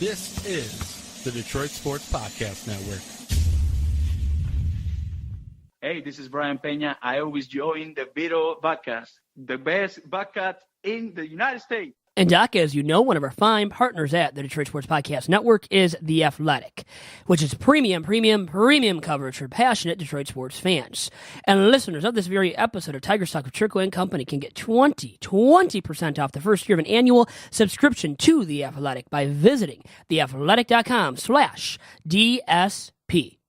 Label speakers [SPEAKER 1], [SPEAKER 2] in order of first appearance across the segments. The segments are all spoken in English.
[SPEAKER 1] This is the Detroit Sports Podcast Network.
[SPEAKER 2] Hey, this is Brian Peña. I always join the Vito podcast, the best podcast in the United States.
[SPEAKER 3] And Doc, as you know, one of our fine partners at the Detroit Sports Podcast Network is The Athletic, which is premium coverage for passionate Detroit sports fans. And listeners of this very episode of Tiger Talk with Chirco and Company can get 20% off the first year of an annual subscription to The Athletic by visiting theathletic.com/DSP.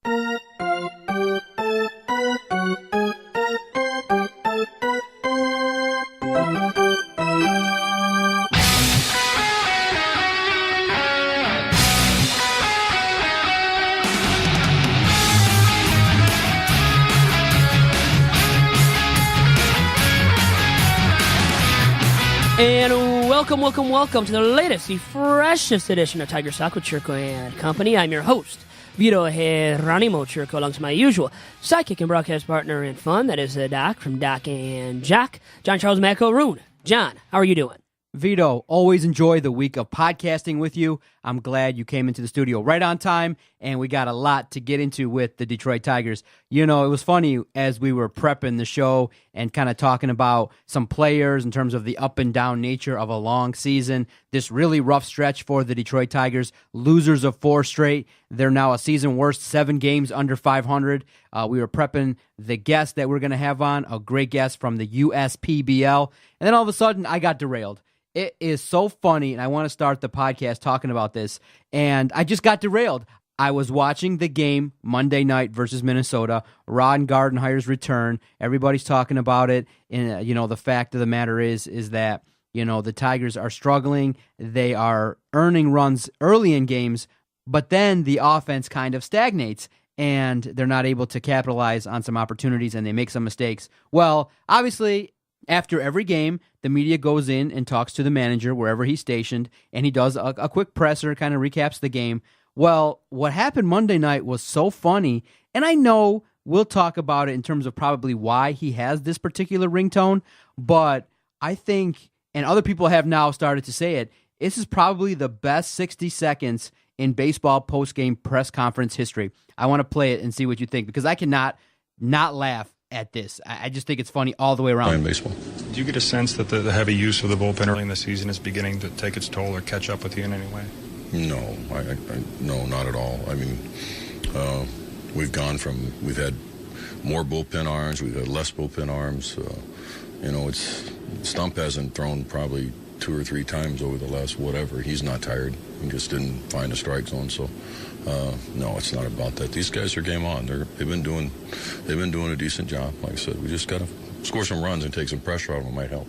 [SPEAKER 3] And welcome to the latest, the freshest edition of Tiger Talk with Chirco and Company. I'm your host, Vito Geronimo Chirco, alongside my usual sidekick and broadcast partner in fun, that is Doc from Doc and Jack, John Charles McElroon. John, how are you doing?
[SPEAKER 4] Vito, always enjoy the week of podcasting with you. I'm glad you came into the studio right on time, and we got a lot to get into with the Detroit Tigers. You know, it was funny as we were prepping the show and kind of talking about some players in terms of the up and down nature of a long season. This really rough stretch for the Detroit Tigers, losers of 4 straight. They're now a season worst, 7 games under 500. We were prepping the guest that we're going to have on, a great guest from the USPBL, and then all of a sudden I got derailed. It is so funny, and I want to start the podcast talking about this, and I just got derailed. I was watching the game Monday night versus Minnesota, Ron Gardenhire's return. Everybody's talking about it, and the fact of the matter is that the Tigers are struggling. They are earning runs early in games, but then the offense kind of stagnates, and they're not able to capitalize on some opportunities, and they make some mistakes. Well, obviously, after every game, the media goes in and talks to the manager wherever he's stationed, and he does a quick presser, kind of recaps the game. Well, what happened Monday night was so funny, and I know we'll talk about it in terms of probably why he has this particular ringtone, but I think, and other people have now started to say it, this is probably the best 60 seconds in baseball postgame press conference history. I want to play it and see what you think, because I cannot not laugh at this. I just think it's funny all the way around.
[SPEAKER 5] Playing baseball.
[SPEAKER 6] Do you get a sense that the heavy use of the bullpen early in the season is beginning to take its toll or catch up with you in any way?
[SPEAKER 5] No, no, not at all. I mean, we've had more bullpen arms, we've had less bullpen arms. Stump hasn't thrown probably 2 or 3 times over the last whatever. He's not tired. He just didn't find a strike zone. So, no, it's not about that. These guys are game on. They've been doing a decent job. Like I said, we just got to score some runs and take some pressure out of them. Might help.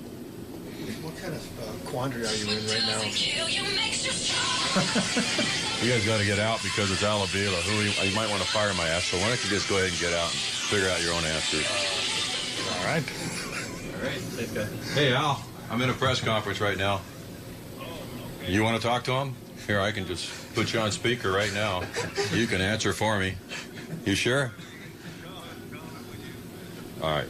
[SPEAKER 7] What kind of quandary are you in right now?
[SPEAKER 5] You guys got to get out because it's Alavila. You might want to fire my ass. So why don't you just go ahead and get out and figure out your own answer?
[SPEAKER 6] All right.
[SPEAKER 7] Safe guy.
[SPEAKER 5] Hey, Al. I'm in a press conference right now. You want to talk to him? Here, I can just put you on speaker right now. You can answer for me. You sure? All right.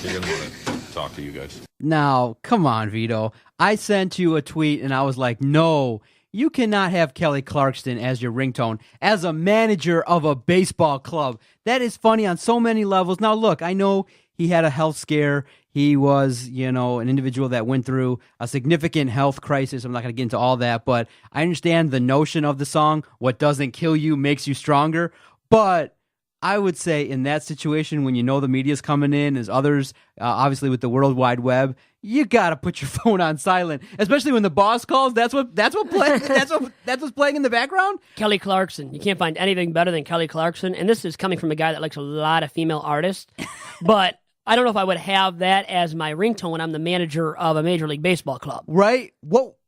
[SPEAKER 5] You're going to want to talk to you guys.
[SPEAKER 4] Now, come on, Vito. I sent you a tweet, and I was like, no, you cannot have Kelly Clarkson as your ringtone as a manager of a baseball club. That is funny on so many levels. Now, look, I know he had a health scare. He was, an individual that went through a significant health crisis. I'm not going to get into all that, but I understand the notion of the song, what doesn't kill you makes you stronger. But I would say in that situation, when the media's coming in, as others, obviously with the World Wide Web, you got to put your phone on silent, especially when the boss calls. That's what's playing in the background.
[SPEAKER 3] Kelly Clarkson. You can't find anything better than Kelly Clarkson, and this is coming from a guy that likes a lot of female artists, but I don't know if I would have that as my ringtone when I'm the manager of a Major League Baseball club.
[SPEAKER 4] Right?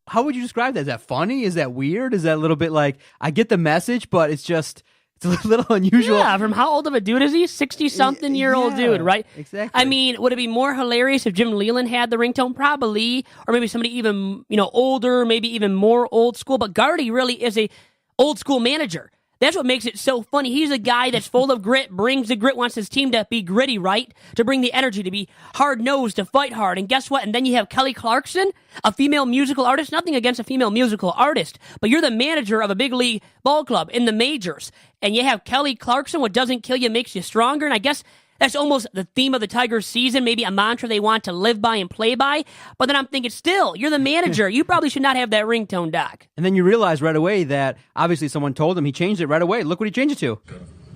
[SPEAKER 4] How would you describe that? Is that funny? Is that weird? Is that a little bit like, I get the message, but it's a little unusual?
[SPEAKER 3] Yeah, from how old of a dude is he? 60-something-year-old dude, right?
[SPEAKER 4] Exactly.
[SPEAKER 3] I mean, would it be more hilarious if Jim Leland had the ringtone? Probably. Or maybe somebody even, older, maybe even more old school. But Gardy really is a old school manager. That's what makes it so funny. He's a guy that's full of grit, brings the grit, wants his team to be gritty, right? To bring the energy, to be hard-nosed, to fight hard. And guess what? And then you have Kelly Clarkson, a female musical artist. Nothing against a female musical artist, but you're the manager of a big league ball club in the majors. And you have Kelly Clarkson, what doesn't kill you makes you stronger. And I guess that's almost the theme of the Tigers season, maybe a mantra they want to live by and play by. But then I'm thinking, still, you're the manager. You probably should not have that ringtone, Doc.
[SPEAKER 4] And then you realize right away that obviously someone told him. He changed it right away. Look what he changed it to.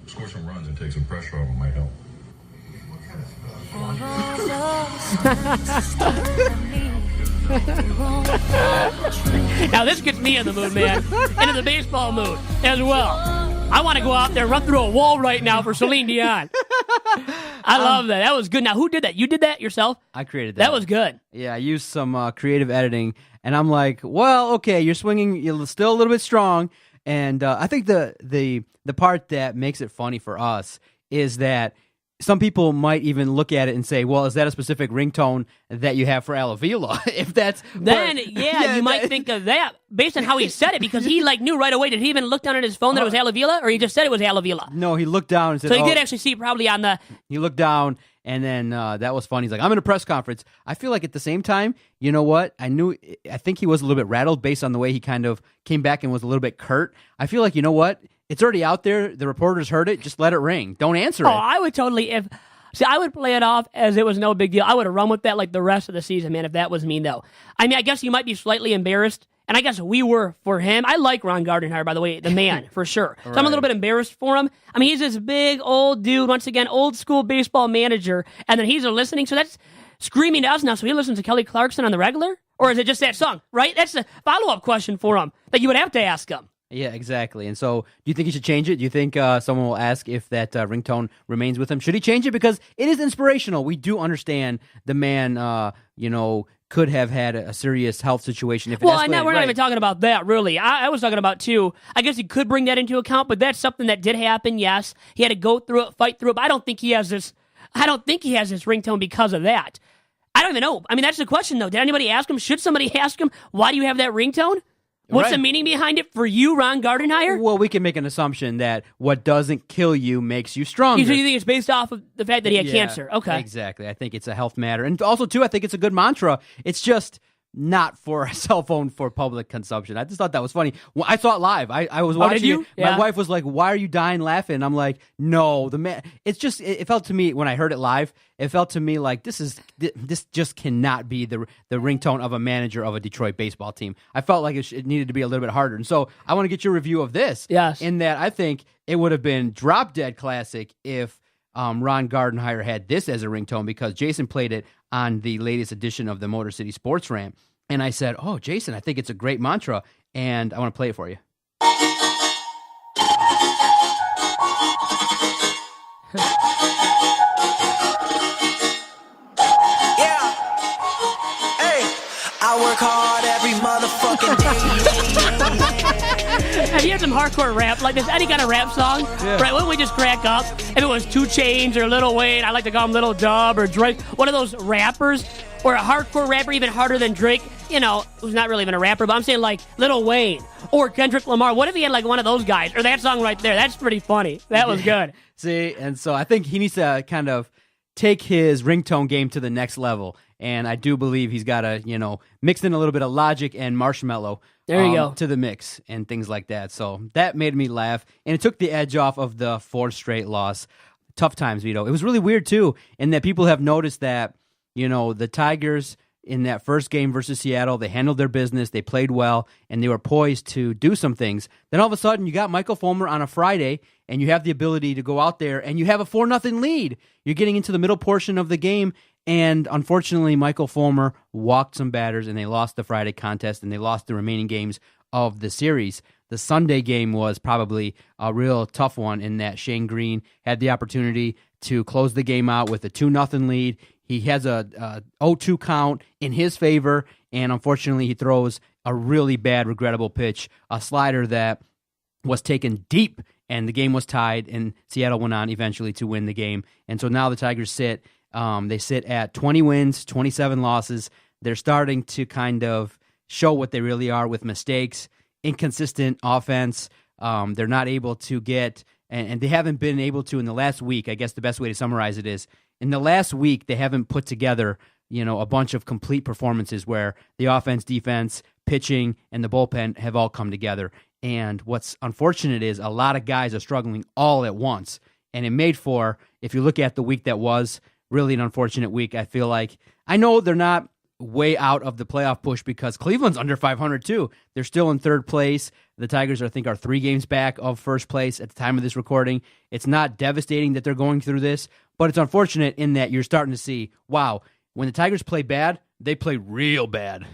[SPEAKER 5] Score some runs and take some pressure off might help.
[SPEAKER 3] Now this gets me in the mood, man. Into the baseball mood as well. I want to go out there and run through a wall right now for Celine Dion. I love that. That was good. Now, who did that? You did that yourself?
[SPEAKER 4] I created that.
[SPEAKER 3] That was good.
[SPEAKER 4] Yeah, I used some creative editing, and I'm like, well, okay, you're swinging, you're still a little bit strong, and I think the part that makes it funny for us is that some people might even look at it and say, well, is that a specific ringtone that you have for Alavila? If that's...
[SPEAKER 3] Then, you might think of that based on how he said it, because he knew right away. Did he even look down at his phone that it was Alavila, or he just said it was Alavila?
[SPEAKER 4] No, he looked down and said...
[SPEAKER 3] So he did actually see probably on the...
[SPEAKER 4] He looked down, and then that was funny. He's like, I'm in a press conference. I feel like at the same time, you know what? I think he was a little bit rattled based on the way he kind of came back and was a little bit curt. I feel like, you know what? It's already out there. The reporters heard it. Just let it ring. Don't answer it.
[SPEAKER 3] Oh, I would totally... I would play it off as it was no big deal. I would have run with that like the rest of the season, man, if that was me, though. I mean, I guess you might be slightly embarrassed, and I guess we were for him. I like Ron Gardenhire, by the way, the man, for sure. So I'm a little bit embarrassed for him. I mean, he's this big old dude, once again, old school baseball manager, and then he's listening, so that's screaming to us now. So he listens to Kelly Clarkson on the regular? Or is it just that song, right? That's a follow-up question for him that you would have to ask him.
[SPEAKER 4] Yeah, exactly. And so, do you think he should change it? Do you think someone will ask if that ringtone remains with him? Should he change it? Because it is inspirational. We do understand the man, could have had a serious health situation. If
[SPEAKER 3] we're not even talking about that, really. I was talking about, too, I guess he could bring that into account, but that's something that did happen, yes. He had to go through it, fight through it, but I don't think he has this ringtone because of that. I don't even know. I mean, that's the question, though. Did anybody ask him? Should somebody ask him, why do you have that ringtone? What's the meaning behind it for you, Ron Gardenhire?
[SPEAKER 4] Well, we can make an assumption that what doesn't kill you makes you stronger.
[SPEAKER 3] So you think it's based off of the fact that he had cancer? Okay.
[SPEAKER 4] Exactly. I think it's a health matter. And also, too, I think it's a good mantra. It's just not for a cell phone for public consumption. I just thought that was funny. Well, I saw it live. I was watching
[SPEAKER 3] did you?
[SPEAKER 4] it.
[SPEAKER 3] Yeah.
[SPEAKER 4] My wife was like, why are you dying laughing? I'm like, no, the man. It's just, it felt to me, when I heard it live, it felt to me like this just cannot be the ringtone of a manager of a Detroit baseball team. I felt like it needed to be a little bit harder. And so I want to get your review of this.
[SPEAKER 3] Yes.
[SPEAKER 4] In that I think it would have been drop dead classic if Ron Gardenhire had this as a ringtone, because Jason played it on the latest edition of the Motor City Sports Rant. And I said, oh, Jason, I think it's a great mantra, and I want to play it for you.
[SPEAKER 8] I work hard every motherfucking day.
[SPEAKER 3] Have you had some hardcore rap like this? Any kind of rap song? Yeah. Right? Wouldn't we just crack up if it was 2 Chainz or Lil Wayne? I like to call him Lil Dub or Drake. One of those rappers, or a hardcore rapper even harder than Drake. You know, who's not really even a rapper, but I'm saying like Lil Wayne or Kendrick Lamar. What if he had like one of those guys? Or that song right there. That's pretty funny. That was good.
[SPEAKER 4] See, and so I think he needs to kind of take his ringtone game to the next level. And I do believe he's got to, mix in a little bit of Logic and Marshmello
[SPEAKER 3] there you go.
[SPEAKER 4] To the mix and things like that. So that made me laugh. And it took the edge off of the 4th straight loss. Tough times, Vito. It was really weird, too, in that people have noticed that, the Tigers in that first game versus Seattle, they handled their business, they played well, and they were poised to do some things. Then all of a sudden, you got Michael Fulmer on a Friday, and you have the ability to go out there, and you have a 4-0 lead. You're getting into the middle portion of the game, and unfortunately, Michael Fulmer walked some batters, and they lost the Friday contest, and they lost the remaining games of the series. The Sunday game was probably a real tough one in that Shane Greene had the opportunity to close the game out with a 2-0 lead. He has a 0-2 count in his favor, and unfortunately, he throws a really bad, regrettable pitch, a slider that was taken deep, and the game was tied, and Seattle went on eventually to win the game. And so now the Tigers sit at 20 wins, 27 losses. They're starting to kind of show what they really are with mistakes, inconsistent offense, They're not able to get, and they haven't been able to in the last week. I guess the best way to summarize it is, in the last week, they haven't put together, a bunch of complete performances where the offense, defense, pitching, and the bullpen have all come together. And what's unfortunate is a lot of guys are struggling all at once. And it made for, if you look at the week that was, really an unfortunate week. I feel like, I know they're not way out of the playoff push because Cleveland's under 500 too. They're still in third place. The Tigers, I think, are 3 games back of first place at the time of this recording. It's not devastating that they're going through this, but it's unfortunate in that you're starting to see, wow, when the Tigers play bad, they play real bad.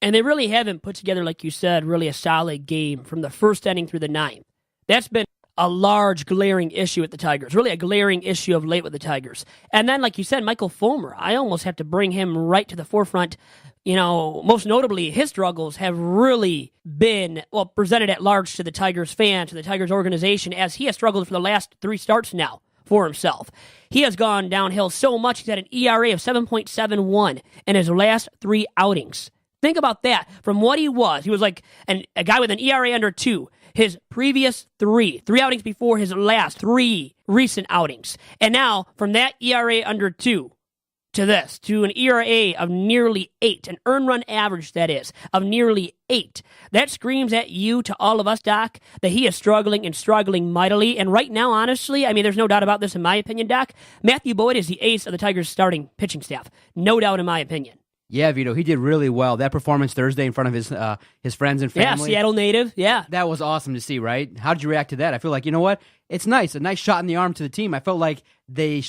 [SPEAKER 3] And they really haven't put together, like you said, really a solid game from the first inning through the ninth. That's been a large, glaring issue with the Tigers, really a glaring issue of late with the Tigers. And then, like you said, Michael Fulmer, I almost have to bring him right to the forefront. Most notably, his struggles have really been, presented at large to the Tigers fans, to the Tigers organization, as he has struggled for the last 3 starts now for himself. He has gone downhill so much, he's had an ERA of 7.71 in his last 3 outings. Think about that. From what he was like a guy with an ERA under 2. His previous 3 outings before his last 3 recent outings. And now, from that ERA under 2 to this, to an ERA of nearly 8, an earned run average, that is, of nearly 8. That screams at you, to all of us, Doc, that he is struggling and struggling mightily. And right now, honestly, there's no doubt about this in my opinion, Doc, Matthew Boyd is the ace of the Tigers' starting pitching staff. No doubt in my opinion.
[SPEAKER 4] Yeah, Vito, he did really well. That performance Thursday in front of his friends and family.
[SPEAKER 3] Yeah, Seattle native, yeah.
[SPEAKER 4] That was awesome to see, right? How did you react to that? I feel like, you know what? It's nice, a nice shot in the arm to the team. I felt like the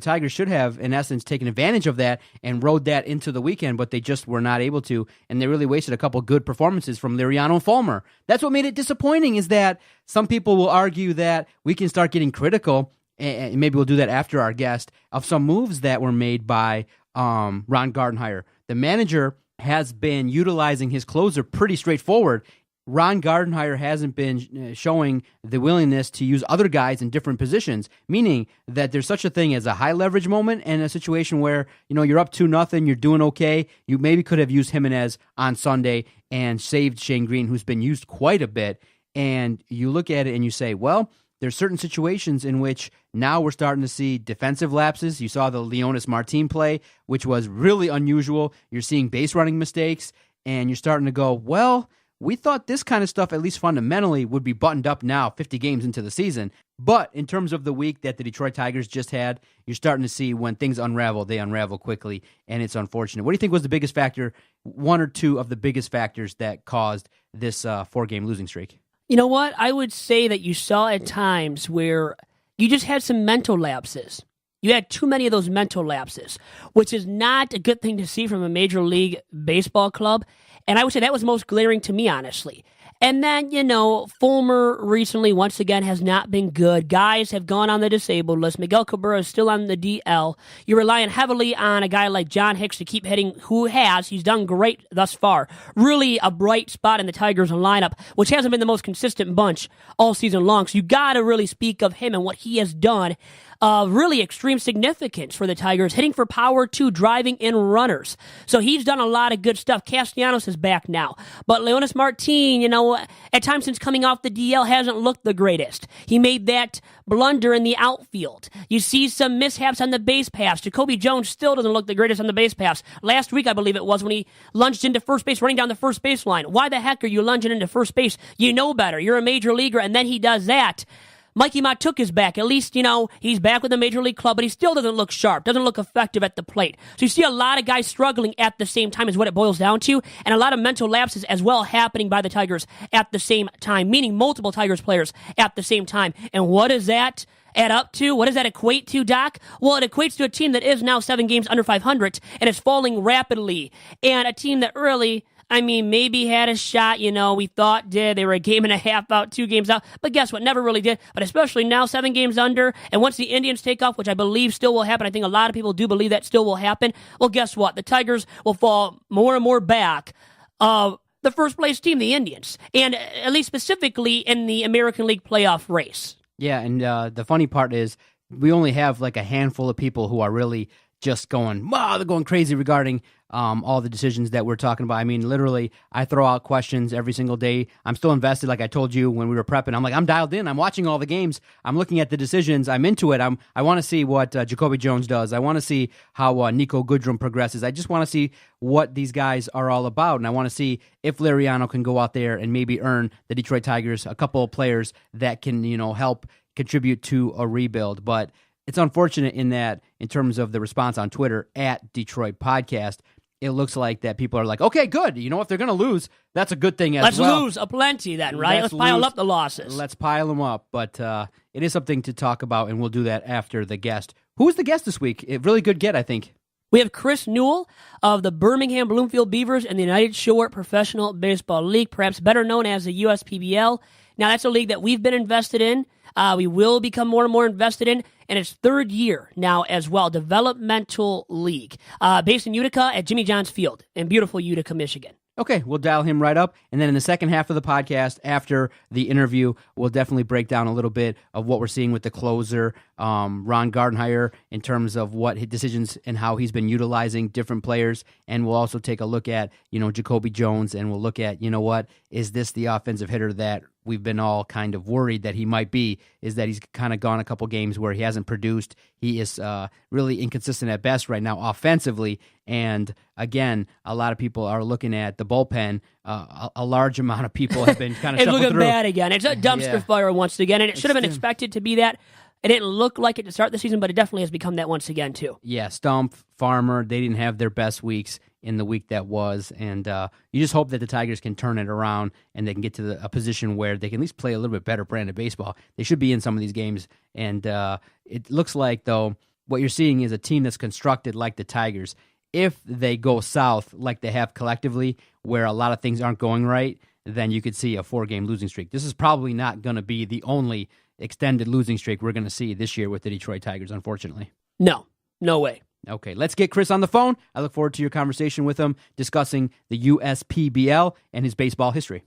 [SPEAKER 4] Tigers should have, in essence, taken advantage of that and rode that into the weekend, but they just were not able to, and they really wasted a couple good performances from Liriano and Fulmer. That's what made it disappointing, is that some people will argue that we can start getting critical, and maybe we'll do that after our guest, of some moves that were made by Ron Gardenhire. The manager has been utilizing his closer pretty straightforward. Ron Gardenhire hasn't been showing the willingness to use other guys in different positions, meaning that there's such a thing as a high leverage moment and a situation where, you're up 2-0, you're doing okay. You maybe could have used Jimenez on Sunday and saved Shane Greene, who's been used quite a bit. And you look at it and you say, well, there's certain situations in which now we're starting to see defensive lapses. You saw the Leonis Martin play, which was really unusual. You're seeing base running mistakes, and you're starting to go, well, we thought this kind of stuff, at least fundamentally, would be buttoned up now 50 games into the season. But in terms of the week that the Detroit Tigers just had, you're starting to see when things unravel, they unravel quickly, and it's unfortunate. What do you think was the biggest factor, 1 or 2 of the biggest factors that caused this 4-game losing streak?
[SPEAKER 3] You know what? I would say that you saw at times where you just had some mental lapses. You had too many of those mental lapses, which is not a good thing to see from a Major League Baseball club. And I would say that was most glaring to me, honestly. And then, Fulmer recently, once again, has not been good. Guys have gone on the disabled list. Miguel Cabrera is still on the DL. You're relying heavily on a guy like John Hicks to keep hitting, he's done great thus far. Really a bright spot in the Tigers lineup, which hasn't been the most consistent bunch all season long. So you got to really speak of him and what he has done. Really extreme significance for the Tigers, hitting for power too, driving in runners. So he's done a lot of good stuff. Castellanos is back now. But Leonis Martin, at times since coming off the DL, hasn't looked the greatest. He made that blunder in the outfield. You see some mishaps on the base pass. JaCoby Jones still doesn't look the greatest on the base pass. Last week, I believe it was, when he lunged into first base, running down the first base line. Why the heck are you lunging into first base? You know better. You're a major leaguer, and then he does that. Mikey Matuk is back. At least, he's back with the Major League club, but he still doesn't look sharp, doesn't look effective at the plate. So you see a lot of guys struggling at the same time is what it boils down to, and a lot of mental lapses as well happening by the Tigers at the same time, meaning multiple Tigers players at the same time. And what does that add up to? What does that equate to, Doc? Well, it equates to a team that is now 7 games under 500 and is falling rapidly, and a team that really, maybe had a shot, we thought did. They were a game and a half out, 2 games out. But guess what? Never really did. But especially now, 7 games under. And once the Indians take off, which I believe still will happen, I think a lot of people do believe that still will happen. Well, guess what? The Tigers will fall more and more back of the first place team, the Indians. And at least specifically in the American League playoff race.
[SPEAKER 4] Yeah, and the funny part is we only have like a handful of people who are really just going, wow, they're going crazy regarding all the decisions that we're talking about. I mean, literally, I throw out questions every single day. I'm still invested, like I told you when we were prepping. I'm dialed in. I'm watching all the games. I'm looking at the decisions. I'm into it. I want to see what JaCoby Jones does. I want to see how Niko Goodrum progresses. I just want to see what these guys are all about, and I want to see if Liriano can go out there and maybe earn the Detroit Tigers a couple of players that can, help contribute to a rebuild. But it's unfortunate in that, in terms of the response on Twitter at Detroit Podcast, it looks like that people are like, okay, good. If they're going to lose, that's a good thing as well.
[SPEAKER 3] Let's lose a plenty then, right? Let's pile up the losses.
[SPEAKER 4] Let's pile them up. But it is something to talk about, and we'll do that after the guest. Who is the guest this week? A really good get, I think.
[SPEAKER 3] We have Chris Newell of the Birmingham Bloomfield Beavers and the United Shore Professional Baseball League, perhaps better known as the USPBL. Now, that's a league that we've been invested in. We will become more and more invested in, and it's third year now as well. Developmental league, based in Utica at Jimmy John's Field in beautiful Utica, Michigan.
[SPEAKER 4] Okay, we'll dial him right up. And then in the second half of the podcast, after the interview, we'll definitely break down a little bit of what we're seeing with the closer, Ron Gardenhire, in terms of what his decisions and how he's been utilizing different players. And we'll also take a look at, JaCoby Jones, and we'll look at, is this the offensive hitter that we've been all kind of worried that he might be? Is that he's kind of gone a couple games where he hasn't produced. He is really inconsistent at best right now offensively. And again, a lot of people are looking at the bullpen. A large amount of people have been kind of
[SPEAKER 3] it's looking
[SPEAKER 4] through.
[SPEAKER 3] Bad again. It's a dumpster fire once again, and it should have been expected to be that. It didn't look like it to start the season, but it definitely has become that once again, too.
[SPEAKER 4] Yeah, Stump, Farmer, they didn't have their best weeks in the week that was, and you just hope that the Tigers can turn it around and they can get to a position where they can at least play a little bit better brand of baseball. They should be in some of these games, and it looks like, though, what you're seeing is a team that's constructed like the Tigers. If they go south like they have collectively, where a lot of things aren't going right, then you could see a 4-game losing streak. This is probably not going to be the only extended losing streak we're going to see this year with the Detroit Tigers, unfortunately.
[SPEAKER 3] No way.
[SPEAKER 4] Okay, let's get Chris on the phone. I look forward to your conversation with him discussing the USPBL and his baseball history.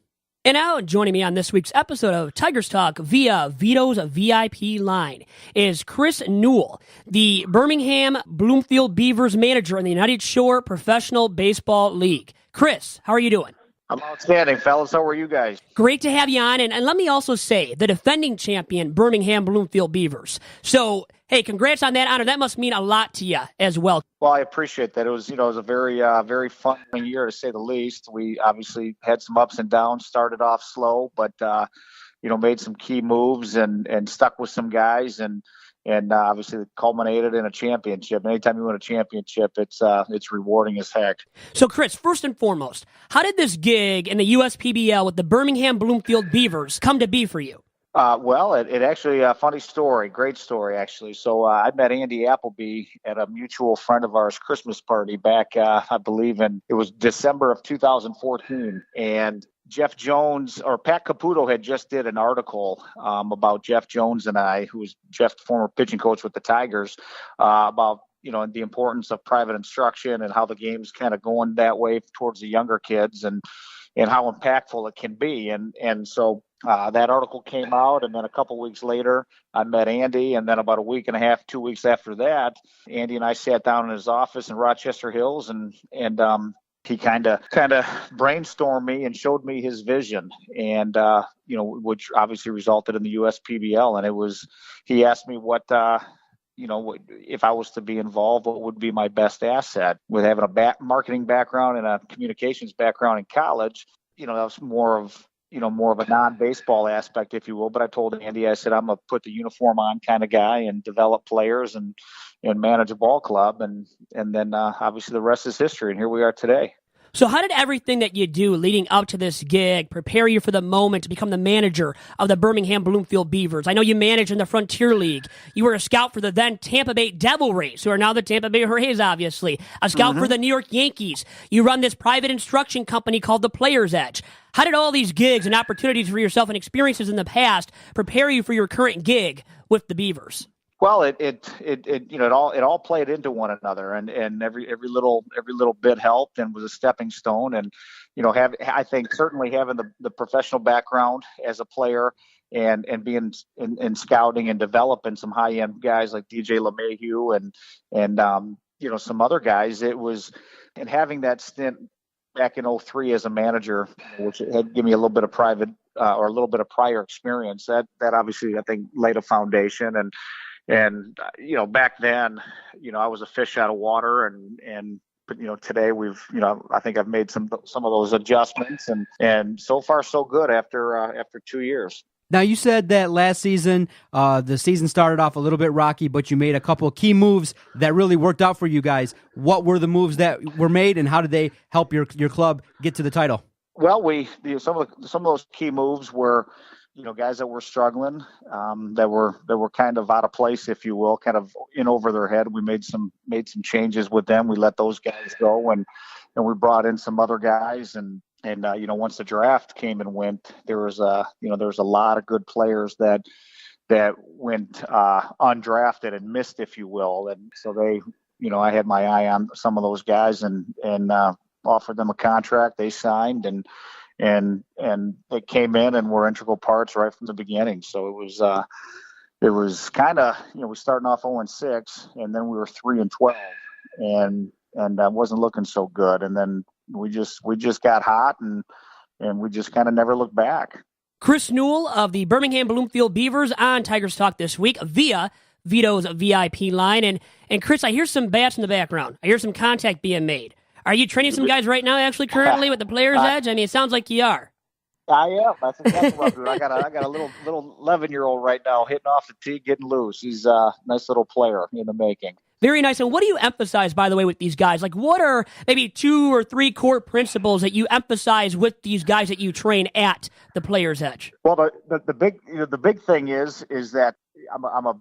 [SPEAKER 3] And now, joining me on this week's episode of Tigers Talk via Vito's VIP line is Chris Newell, the Birmingham Bloomfield Beavers manager in the United Shore Professional Baseball League. Chris, how are you doing?
[SPEAKER 9] I'm outstanding, fellas. How are you guys?
[SPEAKER 3] Great to have you on. And let me also say, the defending champion, Birmingham Bloomfield Beavers. So, hey, congrats on that honor. That must mean a lot to you as well.
[SPEAKER 9] Well, I appreciate that. It was, it was a very fun year, to say the least. We obviously had some ups and downs, started off slow, but, made some key moves and stuck with some guys and obviously it culminated in a championship. Anytime you win a championship, it's rewarding as heck.
[SPEAKER 3] So, Chris, first and foremost, how did this gig in the USPBL with the Birmingham Bloomfield Beavers come to be for you?
[SPEAKER 9] Well, it actually a funny story, great story actually. So I met Andy Appleby at a mutual friend of ours Christmas party back, I believe it was December of 2014, and Jeff Jones or Pat Caputo had just did an article about Jeff Jones and I, who was Jeff's former pitching coach with the Tigers, about the importance of private instruction and how the game's kind of going that way towards the younger kids and how impactful it can be. And so that article came out, and then a couple weeks later, I met Andy, and then about a week and a half, 2 weeks after that, Andy and I sat down in his office in Rochester Hills, and he kind of brainstormed me and showed me his vision, and which obviously resulted in the USPBL. And he asked me what if I was to be involved, what would be my best asset? With having a marketing background and a communications background in college, that was more of a non-baseball aspect, if you will. But I told Andy, I said, I'm a put the uniform on kind of guy and develop players and manage a ball club. And then obviously the rest is history. And here we are today.
[SPEAKER 3] So how did everything that you do leading up to this gig prepare you for the moment to become the manager of the Birmingham Bloomfield Beavers? I know you managed in the Frontier League. You were a scout for the then Tampa Bay Devil Rays, who are now the Tampa Bay Rays, obviously. A scout for the New York Yankees. You run this private instruction company called The Player's Edge. How did all these gigs and opportunities for yourself and experiences in the past prepare you for your current gig with the Beavers?
[SPEAKER 9] Well, it all played into one another, and every little bit helped and was a stepping stone. And I think certainly having the professional background as a player and being in scouting and developing some high end guys like DJ LeMahieu and some other guys, it was, and having that stint back in 2003 as a manager, which had given me a little bit of prior experience, that obviously I think laid a foundation. And back then, I was a fish out of water, but today I think I've made some of those adjustments, and so far so good after 2 years.
[SPEAKER 4] Now, you said that last season, the season started off a little bit rocky, but you made a couple of key moves that really worked out for you guys. What were the moves that were made, and how did they help your club get to the title?
[SPEAKER 9] Well, some of those key moves were, guys that were struggling, that were kind of out of place, if you will, kind of in over their head. We made some changes with them. We let those guys go, and we brought in some other guys, and once the draft came and went, there was a lot of good players that went undrafted and missed, if you will. And so I had my eye on some of those guys and offered them a contract. They signed, and they came in and were integral parts right from the beginning. So it was kind of, we starting off 0-6, and then we were 3-12, and wasn't looking so good. And then we just got hot, and we just kind of never looked back.
[SPEAKER 3] Chris Newell of the Birmingham Bloomfield Beavers on Tigers Talk this week via Vito's VIP line. And Chris, I hear some bats in the background. I hear some contact being made. Are you training some guys right now, actually, currently with the Players Edge? I mean, it sounds like you are.
[SPEAKER 9] I am. That's exactly what I'm doing. I got a little 11-year-old right now hitting off the tee, getting loose. He's a nice little player in the making.
[SPEAKER 3] Very nice. And what do you emphasize, by the way, with these guys? Like, what are maybe 2 or 3 core principles that you emphasize with these guys that you train at the Players Edge?
[SPEAKER 9] Well, the big thing is that I'm a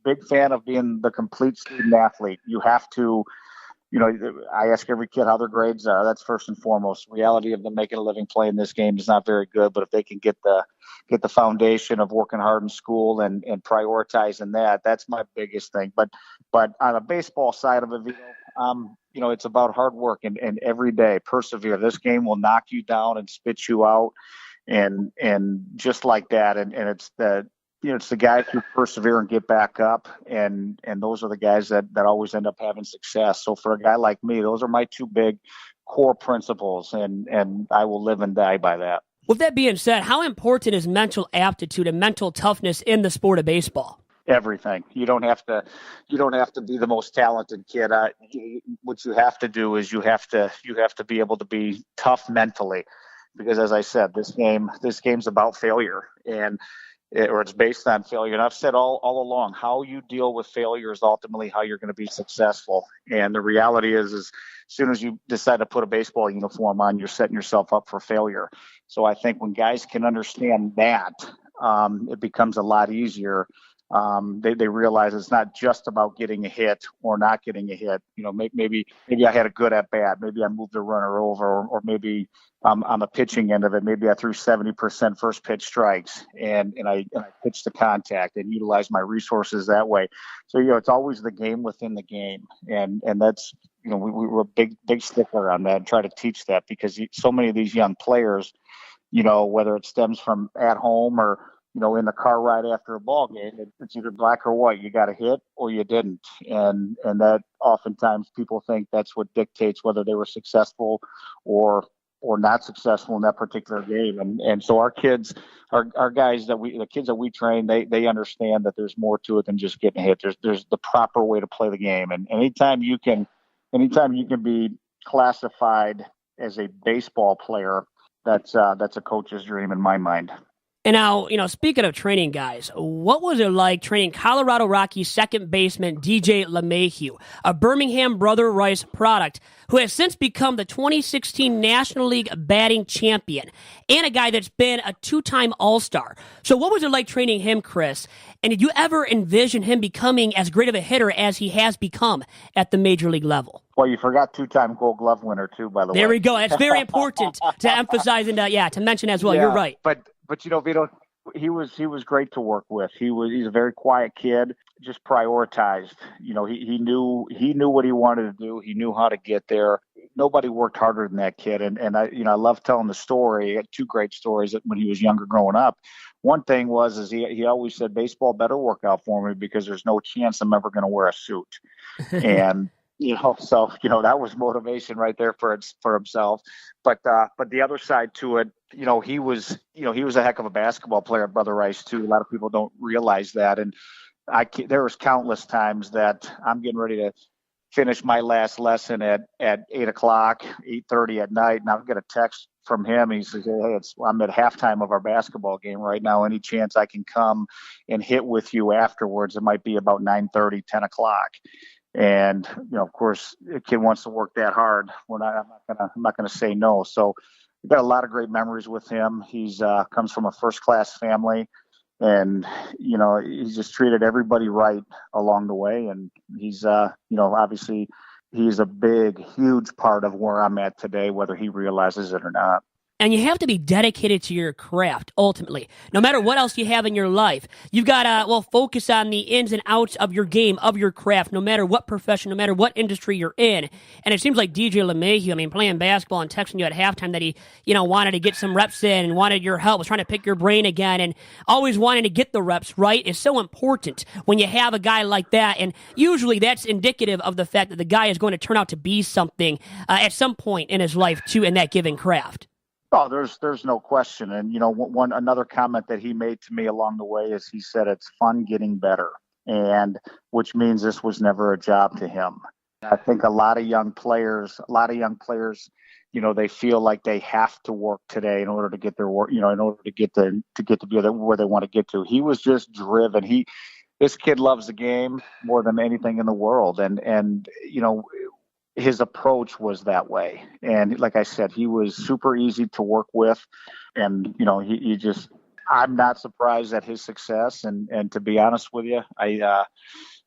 [SPEAKER 9] big fan of being the complete student athlete. You have to, I ask every kid how their grades are. That's first and foremost. Reality of them making a living playing this game is not very good, but if they can get the foundation of working hard in school and prioritizing that's my biggest thing. But on the baseball side of it, Vito, it's about hard work and every day persevere. This game will knock you down and spit you out, and just like that. And it's it's the guys who persevere and get back up, and those are the guys that always end up having success. So for a guy like me, those are my 2 big core principles, and I will live and die by that.
[SPEAKER 3] With that being said, how important is mental aptitude and mental toughness in the sport of baseball?
[SPEAKER 9] Everything. You don't have to be the most talented kid. What you have to do is you have to be able to be tough mentally, because as I said, this game's about failure, or it's based on failure. And I've said all along, how you deal with failure is ultimately how you're going to be successful. And the reality is as soon as you decide to put a baseball uniform on, you're setting yourself up for failure. So I think when guys can understand that, it becomes a lot easier. They realize it's not just about getting a hit or not getting a hit. Maybe I had a good at bat. Maybe I moved a runner over, or maybe on the pitching end of it, maybe I threw 70% first pitch strikes and I pitched the contact and utilized my resources that way. So, it's always the game within the game. And that's, we were a big stickler on that and try to teach that, because so many of these young players, whether it stems from at home or, in the car ride after a ball game, it's either black or white. You got a hit or you didn't. And that oftentimes people think that's what dictates whether they were successful or not successful in that particular game. And so our kids, our guys the kids that we train, they understand that there's more to it than just getting a hit. There's the proper way to play the game. And anytime you can be classified as a baseball player, that's a coach's dream in my mind.
[SPEAKER 3] And now, speaking of training guys, what was it like training Colorado Rockies second baseman DJ LeMahieu, a Birmingham Brother Rice product who has since become the 2016 National League batting champion and a guy that's been a 2-time All-Star? So what was it like training him, Chris? And did you ever envision him becoming as great of a hitter as he has become at the major league level?
[SPEAKER 9] Well, you forgot 2-time Gold Glove winner, too, by the way.
[SPEAKER 3] There we go. That's very important to emphasize and to mention as well. Yeah, you're right.
[SPEAKER 9] But Vito, he was great to work with. He's a very quiet kid, just prioritized. He knew what he wanted to do. He knew how to get there. Nobody worked harder than that kid. And I love telling the story. He had 2 great stories when he was younger growing up. One thing was he always said, baseball better work out for me because there's no chance I'm ever going to wear a suit. So that was motivation right there for himself. But the other side to it, he was a heck of a basketball player at Brother Rice too. A lot of people don't realize that, and there was countless times that I'm getting ready to finish my last lesson at 8:00, 8:30 at night, and I'll get a text from him. He says, "Hey, I'm at halftime of our basketball game right now. Any chance I can come and hit with you afterwards? It might be about 9:30, 10 o'clock." And of course, the kid wants to work that hard. I'm not gonna say no. So we've got a lot of great memories with him. He's comes from a first class family, and he's just treated everybody right along the way. And he's obviously he's a huge part of where I'm at today, whether he realizes it or not.
[SPEAKER 3] And you have to be dedicated to your craft, ultimately. No matter what else you have in your life, you've got to, focus on the ins and outs of your game, of your craft, no matter what profession, no matter what industry you're in. And it seems like DJ LeMahieu, playing basketball and texting you at halftime that he, wanted to get some reps in and wanted your help, was trying to pick your brain again, and always wanting to get the reps right is so important when you have a guy like that. And usually that's indicative of the fact that the guy is going to turn out to be something at some point in his life, too, in that given craft.
[SPEAKER 9] Oh, there's no question. And, another comment that he made to me along the way is he said it's fun getting better, and which means this was never a job to him. I think a lot of young players, they feel like they have to work today in order to get their work, in order to get to be where they want to get to. He was just driven. This kid loves the game more than anything in the world. And his approach was that way. And like I said, he was super easy to work with. And, I'm not surprised at his success. And to be honest with you,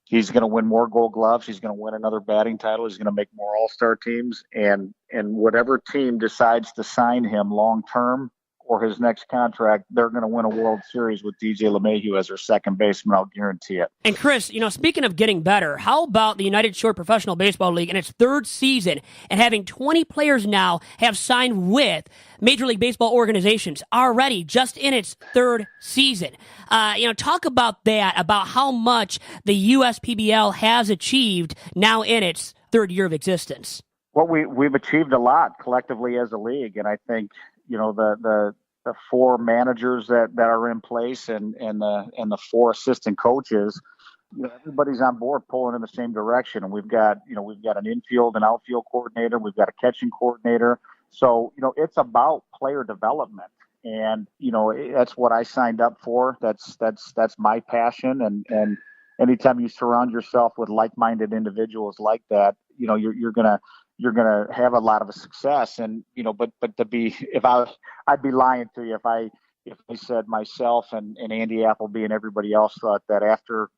[SPEAKER 9] he's going to win more Gold Gloves. He's going to win another batting title. He's going to make more All-Star teams. And whatever team decides to sign him long-term or his next contract, they're going to win a World Series with DJ LeMahieu as their second baseman. I'll guarantee it.
[SPEAKER 3] And Chris, speaking of getting better, how about the United Shore Professional Baseball League in its third season and having 20 players now have signed with Major League Baseball organizations already just in its third season? Talk about that, about how much the USPBL has achieved now in its third year of existence.
[SPEAKER 9] Well, we've achieved a lot collectively as a league, and I think the four managers that are in place and the four assistant coaches, everybody's on board pulling in the same direction. And we've got an infield and outfield coordinator, we've got a catching coordinator. So it's about player development, and that's what I signed up for. That's my passion, and anytime you surround yourself with like-minded individuals like that, you're gonna have a lot of success. And but I'd be lying to you if I said myself and Andy Appleby and everybody else thought that after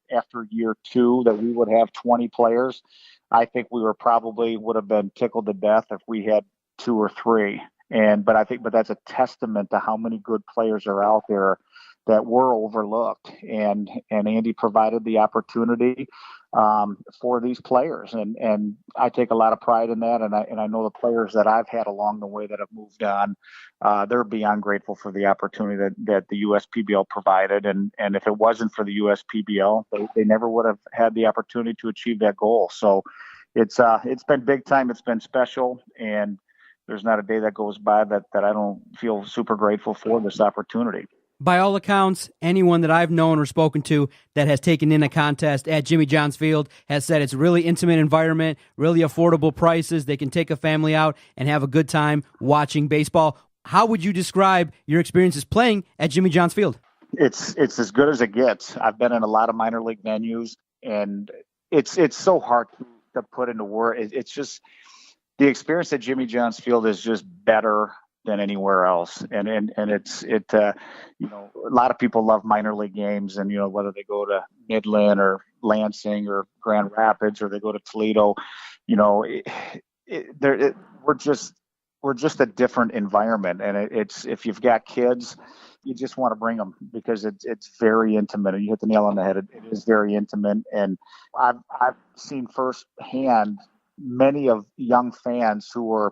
[SPEAKER 9] year two that we would have 20 players. I think we would have been tickled to death if we had 2 or 3. But that's a testament to how many good players are out there that were overlooked, and Andy provided the opportunity for these players, and I take a lot of pride in that, and I know the players that I've had along the way that have moved on, they're beyond grateful for the opportunity that the USPBL provided, and if it wasn't for the USPBL, they never would have had the opportunity to achieve that goal. So it's been big time, it's been special, and there's not a day that goes by that I don't feel super grateful for this opportunity.
[SPEAKER 4] By all accounts, anyone that I've known or spoken to that has taken in a contest at Jimmy John's Field has said it's a really intimate environment, really affordable prices. They can take a family out and have a good time watching baseball. How would you describe your experiences playing at Jimmy John's Field?
[SPEAKER 9] It's as good as it gets. I've been in a lot of minor league venues, and it's so hard to put into words. It's just the experience at Jimmy John's Field is just better than anywhere else. And a lot of people love minor league games, and, whether they go to Midland or Lansing or Grand Rapids, or they go to Toledo, we're just a different environment. And it's, if you've got kids, you just want to bring them because it's very intimate, and you hit the nail on the head. It is very intimate. And I've seen firsthand many of young fans who were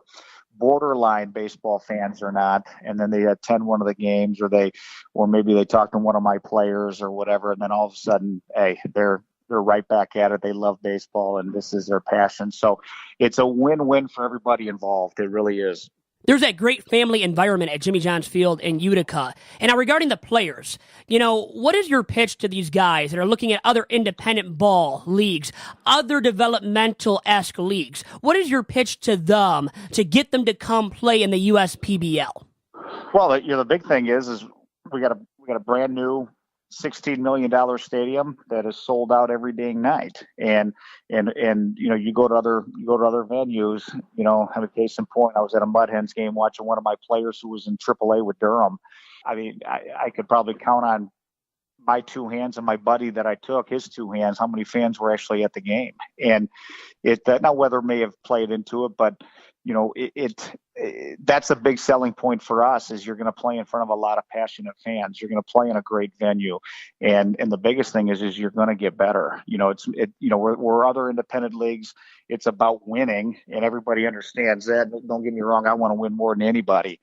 [SPEAKER 9] borderline baseball fans or not, and then they attend one of the games, or maybe they talk to one of my players or whatever, and then all of a sudden, hey, they're they're right back at it. They love baseball, and this is their passion. So it's a win-win for everybody involved. It really is.
[SPEAKER 3] There's that great family environment at Jimmy John's Field in Utica. And now regarding the players, what is your pitch to these guys that are looking at other independent ball leagues, other developmental-esque leagues? What is your pitch to them to get them to come play in the USPBL?
[SPEAKER 9] Well, the big thing is we got a brand new $16 million stadium that is sold out every dang night. And you go to other venues, have a case in point. I was at a Mud Hens game watching one of my players who was in AAA with Durham. I mean, I could probably count on my two hands and my buddy that I took, his two hands, how many fans were actually at the game. And now weather may have played into it, but that's a big selling point for us is you're going to play in front of a lot of passionate fans. You're going to play in a great venue. And the biggest thing is you're going to get better. We're other independent leagues. It's about winning, and everybody understands that. Don't get me wrong. I want to win more than anybody,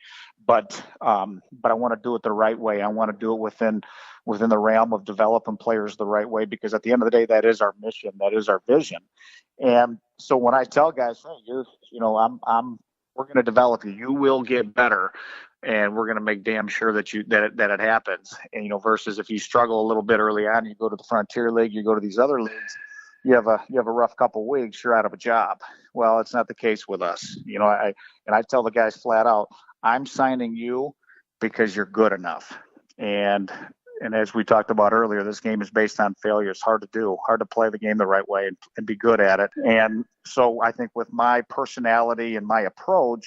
[SPEAKER 9] but I want to do it the right way. I want to do it within the realm of developing players the right way, because at the end of the day, that is our mission. That is our vision. And so when I tell guys, hey, we're going to develop you. You will get better, and we're going to make damn sure that it happens. And versus if you struggle a little bit early on, you go to the Frontier League, you go to these other leagues, you have a rough couple weeks, you're out of a job. Well, it's not the case with us. I tell the guys flat out, I'm signing you because you're good enough. And as we talked about earlier, this game is based on failure. It's hard to play the game the right way and be good at it. And so I think with my personality and my approach,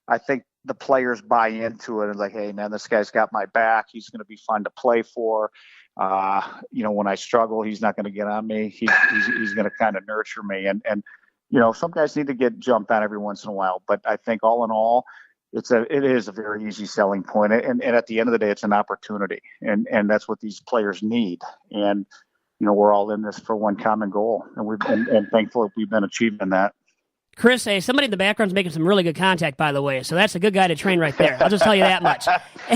[SPEAKER 9] I think the players buy into it and like, hey, man, this guy's got my back. He's going to be fun to play for. When I struggle, he's not going to get on me. He's going to kind of nurture me. And some guys need to get jumped on every once in a while. But I think all in all, it is a very easy selling point. And at the end of the day, it's an opportunity. And that's what these players need. And, we're all in this for one common goal. And thankfully we've been achieving that.
[SPEAKER 3] Chris, somebody in the background's making some really good contact, by the way. So that's a good guy to train right there. I'll just tell you that much.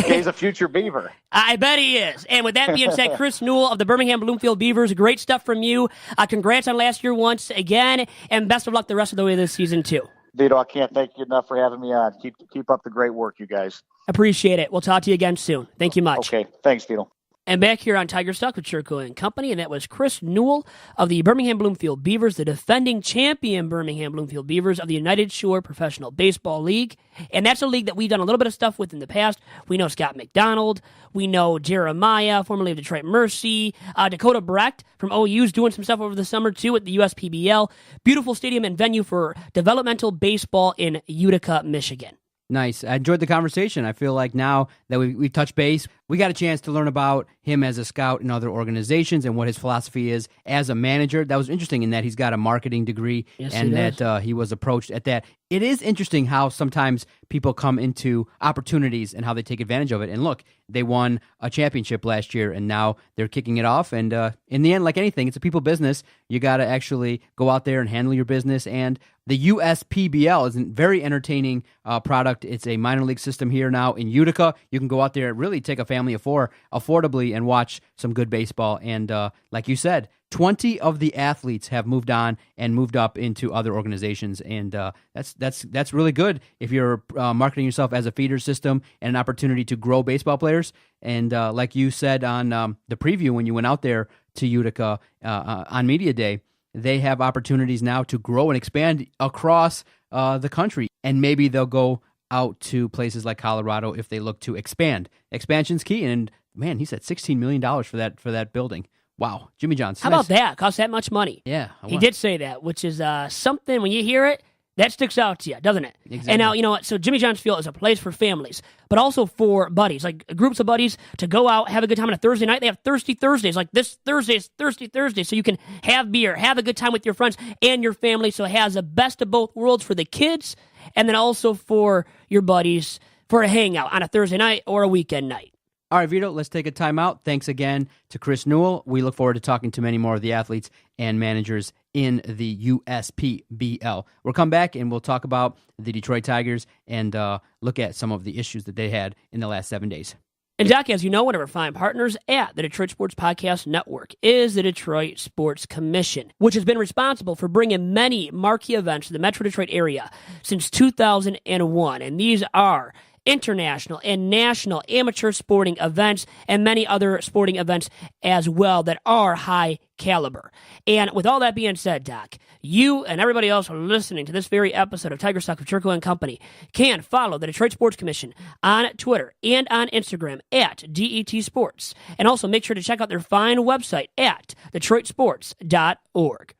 [SPEAKER 9] He's a future Beaver.
[SPEAKER 3] I bet he is. And with that being said, Chris Newell of the Birmingham Bloomfield Beavers, great stuff from you. Congrats on last year once again, and best of luck the rest of the way this season, too.
[SPEAKER 9] Vito, I can't thank you enough for having me on. Keep up the great work, you guys.
[SPEAKER 3] Appreciate it. We'll talk to you again soon. Thank you much.
[SPEAKER 9] Okay. Thanks, Vito.
[SPEAKER 3] And back here on Tiger Stock with Chirco and Company, and that was Chris Newell of the Birmingham Bloomfield Beavers, the defending champion Birmingham Bloomfield Beavers of the United Shore Professional Baseball League. And that's a league that we've done a little bit of stuff with in the past. We know Scott McDonald. We know Jeremiah, formerly of Detroit Mercy. Dakota Brecht from OU's doing some stuff over the summer, too, at the USPBL. Beautiful stadium and venue for developmental baseball in Utica, Michigan.
[SPEAKER 4] Nice. I enjoyed the conversation. I feel like now that we touched base, we got a chance to learn about him as a scout in other organizations and what his philosophy is as a manager. That was interesting in that he's got a marketing degree and that he was approached at that. It is interesting how sometimes people come into opportunities and how they take advantage of it. And look, they won a championship last year and now they're kicking it off. And in the end, like anything, it's a people business. You got to actually go out there and handle your business. And the USPBL is a very entertaining product. It's a minor league system here now in Utica. You can go out there and really take a family of four affordably and watch some good baseball. And like you said, 20 of the athletes have moved on and moved up into other organizations, and that's really good if you're marketing yourself as a feeder system and an opportunity to grow baseball players. And like you said on the preview when you went out there to Utica on Media Day, they have opportunities now to grow and expand across the country, and maybe they'll go out to places like Colorado if they look to expand. Expansion's key, and man, he said $16 million for that building. Wow, Jimmy John's.
[SPEAKER 3] How about that? Cost that much money?
[SPEAKER 4] Yeah.
[SPEAKER 3] He did say that, which is something, when you hear it, that sticks out to you, doesn't it?
[SPEAKER 4] Exactly.
[SPEAKER 3] And now, you know what? So Jimmy John's Field is a place for families, but also for buddies, like groups of buddies to go out, have a good time on a Thursday night. They have Thirsty Thursdays, like this Thursday is Thirsty Thursday, so you can have beer, have a good time with your friends and your family, so it has the best of both worlds for the kids and then also for your buddies for a hangout on a Thursday night or a weekend night.
[SPEAKER 4] All right, Vito, let's take a timeout. Thanks again to Chris Newell. We look forward to talking to many more of the athletes and managers in the USPBL. We'll come back and we'll talk about the Detroit Tigers and look at some of the issues that they had in the last 7 days.
[SPEAKER 3] And Doc, as you know, one of our fine partners at the Detroit Sports Podcast Network is the Detroit Sports Commission, which has been responsible for bringing many marquee events to the Metro Detroit area since 2001. And these are international and national amateur sporting events and many other sporting events as well that are high caliber. And with all that being said, Doc, you and everybody else listening to this very episode of Tiger Talk with Chirco and Company can follow the Detroit Sports Commission on Twitter and on Instagram at DET Sports. And also make sure to check out their fine website at detroitsports.org.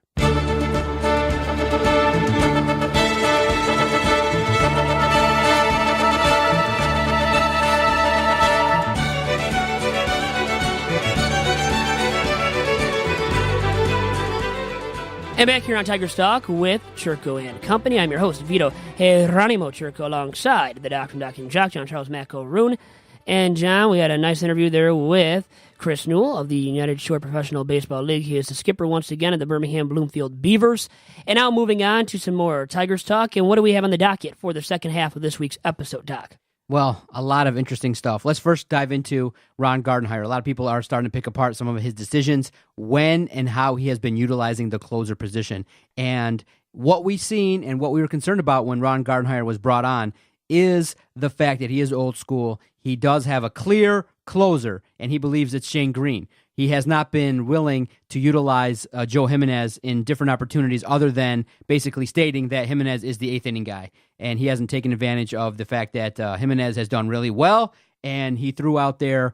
[SPEAKER 3] And back here on Tigers Talk with Chirco and Company, I'm your host, Vito Geronimo Chirco, alongside the Doc from Doc and Jock, John Charles Macaroon. And John, we had a nice interview there with Chris Newell of the United Shore Professional Baseball League. He is the skipper once again of the Birmingham Bloomfield Beavers. And now moving on to some more Tigers Talk. And what do we have on the docket for the second half of this week's episode, Doc?
[SPEAKER 4] Well, a lot of interesting stuff. Let's first dive into Ron Gardenhire. A lot of people are starting to pick apart some of his decisions, when and how he has been utilizing the closer position. And what we've seen and what we were concerned about when Ron Gardenhire was brought on is the fact that he is old school. He does have a clear closer, and he believes it's Shane Greene. He has not been willing to utilize Joe Jimenez in different opportunities other than basically stating that Jimenez is the eighth inning guy. And he hasn't taken advantage of the fact that Jimenez has done really well, and he threw out there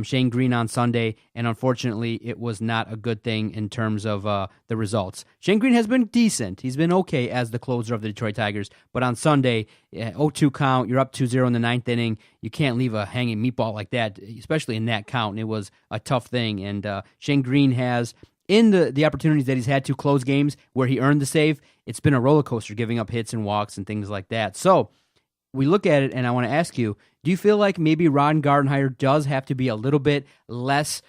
[SPEAKER 4] Shane Greene on Sunday, and unfortunately it was not a good thing in terms of the results. Shane Greene has been decent. He's been okay as the closer of the Detroit Tigers, but on Sunday, 0-2 count, you're up 2-0 in the ninth inning. You can't leave a hanging meatball like that, especially in that count, and it was a tough thing. And Shane Greene has, in the opportunities that he's had to close games where he earned the save, it's been a roller coaster, giving up hits and walks and things like that. So we look at it, and I want to ask you, do you feel like maybe Ron Gardenhire does have to be a little bit less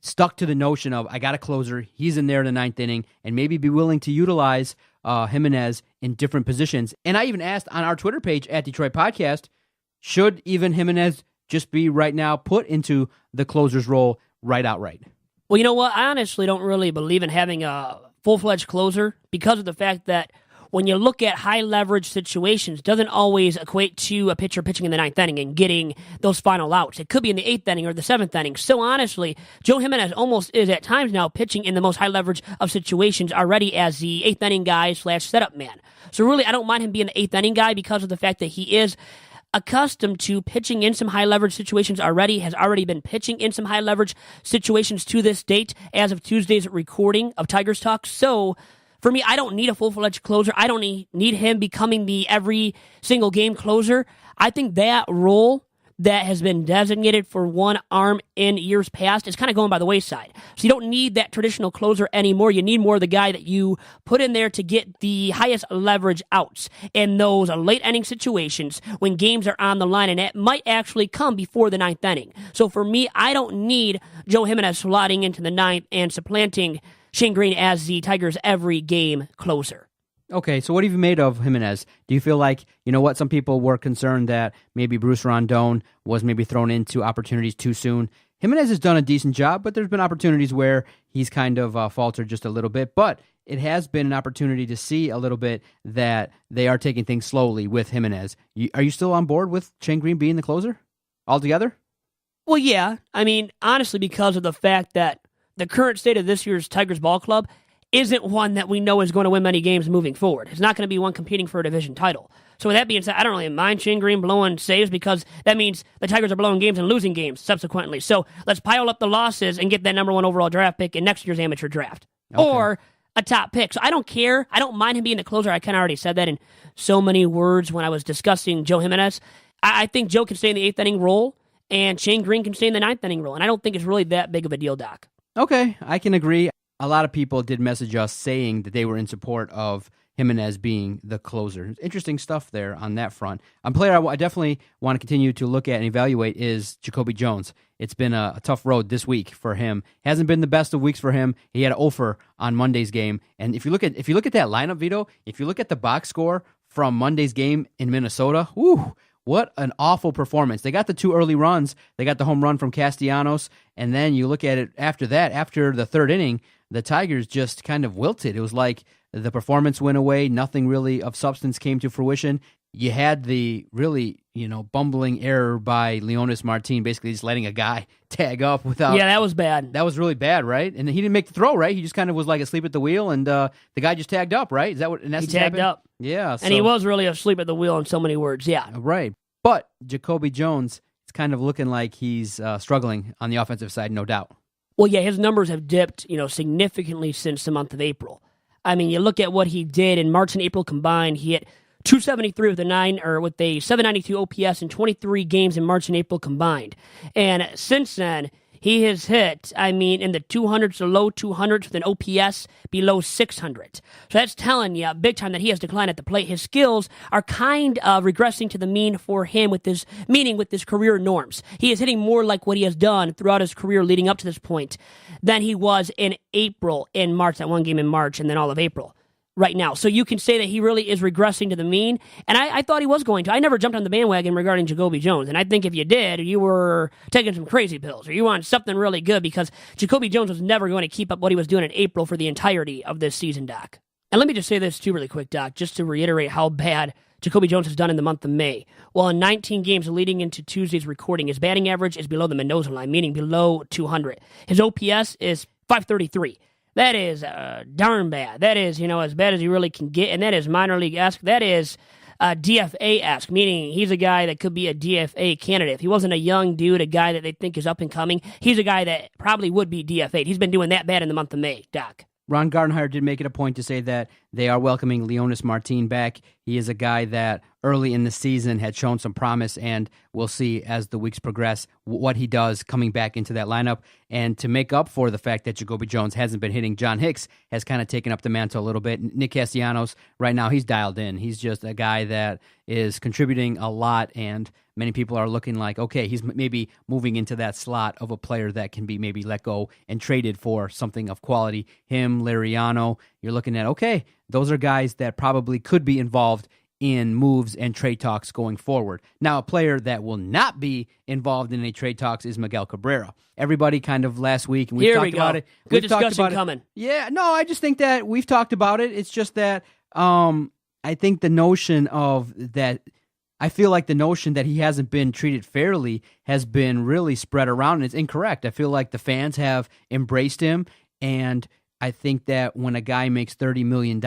[SPEAKER 4] stuck to the notion of, I got a closer, he's in there in the ninth inning, and maybe be willing to utilize Jimenez in different positions? And I even asked on our Twitter page at Detroit Podcast, should even Jimenez just be right now put into the closer's role outright?
[SPEAKER 3] Well, you know what? I honestly don't really believe in having a full-fledged closer because of the fact that when you look at high-leverage situations, doesn't always equate to a pitcher pitching in the ninth inning and getting those final outs. It could be in the eighth inning or the seventh inning. So honestly, Joe Jimenez almost is at times now pitching in the most high-leverage of situations already as the eighth inning guy / setup man. So really, I don't mind him being the eighth inning guy because of the fact that he is accustomed to pitching in some high-leverage situations already, has already been pitching in some high-leverage situations to this date as of Tuesday's recording of Tigers Talk. So for me, I don't need a full-fledged closer. I don't need him becoming the every single game closer. I think that role that has been designated for one arm in years past is kind of going by the wayside. So you don't need that traditional closer anymore. You need more of the guy that you put in there to get the highest leverage outs in those late inning situations when games are on the line, and it might actually come before the ninth inning. So for me, I don't need Joe Jimenez slotting into the ninth and supplanting Shane Greene as the Tigers' every game closer.
[SPEAKER 4] Okay, so what have you made of Jimenez? Do you feel like, you know what, some people were concerned that maybe Bruce Rondon was maybe thrown into opportunities too soon? Jimenez has done a decent job, but there's been opportunities where he's kind of faltered just a little bit. But it has been an opportunity to see a little bit that they are taking things slowly with Jimenez. Are you still on board with Shane Greene being the closer altogether?
[SPEAKER 3] Well, yeah. I mean, honestly, because of the fact that the current state of this year's Tigers ball club isn't one that we know is going to win many games moving forward. It's not going to be one competing for a division title. So with that being said, I don't really mind Shane Greene blowing saves because that means the Tigers are blowing games and losing games subsequently. So let's pile up the losses and get that number one overall draft pick in next year's amateur draft. Okay. Or a top pick. So I don't care. I don't mind him being the closer. I kind of already said that in so many words when I was discussing Joe Jimenez. I think Joe can stay in the eighth inning role and Shane Greene can stay in the ninth inning role. And I don't think it's really that big of a deal, Doc. Okay,
[SPEAKER 4] I can agree. A lot of people did message us saying that they were in support of Jimenez being the closer. Interesting stuff there on that front. A player I definitely want to continue to look at and evaluate is JaCoby Jones. It's been a tough road this week for him. Hasn't been the best of weeks for him. He had an offer on Monday's game. And if you look at that lineup, Vito, if you look at the box score from Monday's game in Minnesota, What an awful performance. They got the 2 early runs. They got the home run from Castellanos, and then you look at it after that, after the 3rd inning, the Tigers just kind of wilted. It was like the performance went away. Nothing really of substance came to fruition. You had the really, bumbling error by Leonis Martin, basically just letting a guy tag up without...
[SPEAKER 3] Yeah, that was bad.
[SPEAKER 4] That was really bad, right? And he didn't make the throw, right? He just kind of was like asleep at the wheel, and the guy just tagged up, right? Is that what in essence
[SPEAKER 3] He tagged
[SPEAKER 4] happened?
[SPEAKER 3] up.
[SPEAKER 4] Yeah.
[SPEAKER 3] And he was really asleep at the wheel in so many words, yeah.
[SPEAKER 4] Right. But JaCoby Jones, it's kind of looking like he's struggling on the offensive side, no doubt.
[SPEAKER 3] Well, yeah, his numbers have dipped, significantly since the month of April. I mean, you look at what he did in March and April combined. He hit 273 with a 792 OPS in 23 games in March and April combined. And since then, he has hit, in the 200s to low 200s with an OPS below 600. So that's telling you big time that he has declined at the plate. His skills are kind of regressing to the mean for him with his career norms. He is hitting more like what he has done throughout his career leading up to this point than he was in April, in March, that one game in March, and then all of April. Right now. So you can say that he really is regressing to the mean, and I thought he was going to. I never jumped on the bandwagon regarding JaCoby Jones, and I think if you did, you were taking some crazy pills, or you want something really good, because JaCoby Jones was never going to keep up what he was doing in April for the entirety of this season, Doc. And let me just say this too really quick, Doc, just to reiterate how bad JaCoby Jones has done in the month of May. Well, in 19 games leading into Tuesday's recording, his batting average is below the Mendoza line, meaning below 200. His OPS is 533. That is darn bad. That is, as bad as he really can get, and that is minor league-esque. That is DFA-esque, meaning he's a guy that could be a DFA candidate. If he wasn't a young dude, a guy that they think is up and coming, he's a guy that probably would be DFA'd. He's been doing that bad in the month of May, Doc.
[SPEAKER 4] Ron Gardenhire did make it a point to say that they are welcoming Leonis Martin back. He is a guy that early in the season had shown some promise, and we'll see as the weeks progress what he does coming back into that lineup. And to make up for the fact that JaCoby Jones hasn't been hitting, John Hicks has kind of taken up the mantle a little bit. Nick Castellanos, right now, he's dialed in. He's just a guy that is contributing a lot, and many people are looking like, okay, he's maybe moving into that slot of a player that can be maybe let go and traded for something of quality. Him, Liriano, you're looking at, okay, those are guys that probably could be involved in moves and trade talks going forward. Now, a player that will not be involved in any trade talks is Miguel Cabrera. Everybody kind of last week, and we've talked about it.
[SPEAKER 3] Good discussion coming.
[SPEAKER 4] Yeah, no, I just think that we've talked about it. It's just that I think the notion of that, I feel like the notion that he hasn't been treated fairly has been really spread around, and it's incorrect. I feel like the fans have embraced him, and I think that when a guy makes $30 million,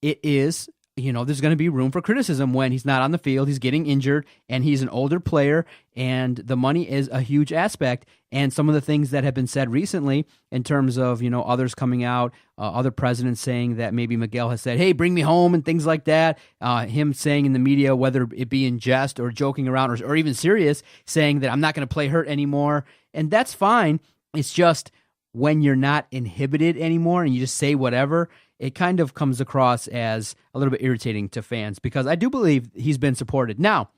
[SPEAKER 4] it is, there's going to be room for criticism when he's not on the field, he's getting injured, and he's an older player, and the money is a huge aspect. And some of the things that have been said recently in terms of, others coming out, other presidents saying that maybe Miguel has said, hey, bring me home and things like that. Him saying in the media, whether it be in jest or joking around or even serious, saying that I'm not going to play hurt anymore. And that's fine. It's just when you're not inhibited anymore and you just say whatever, it kind of comes across as a little bit irritating to fans, because I do believe he's been supported. Now,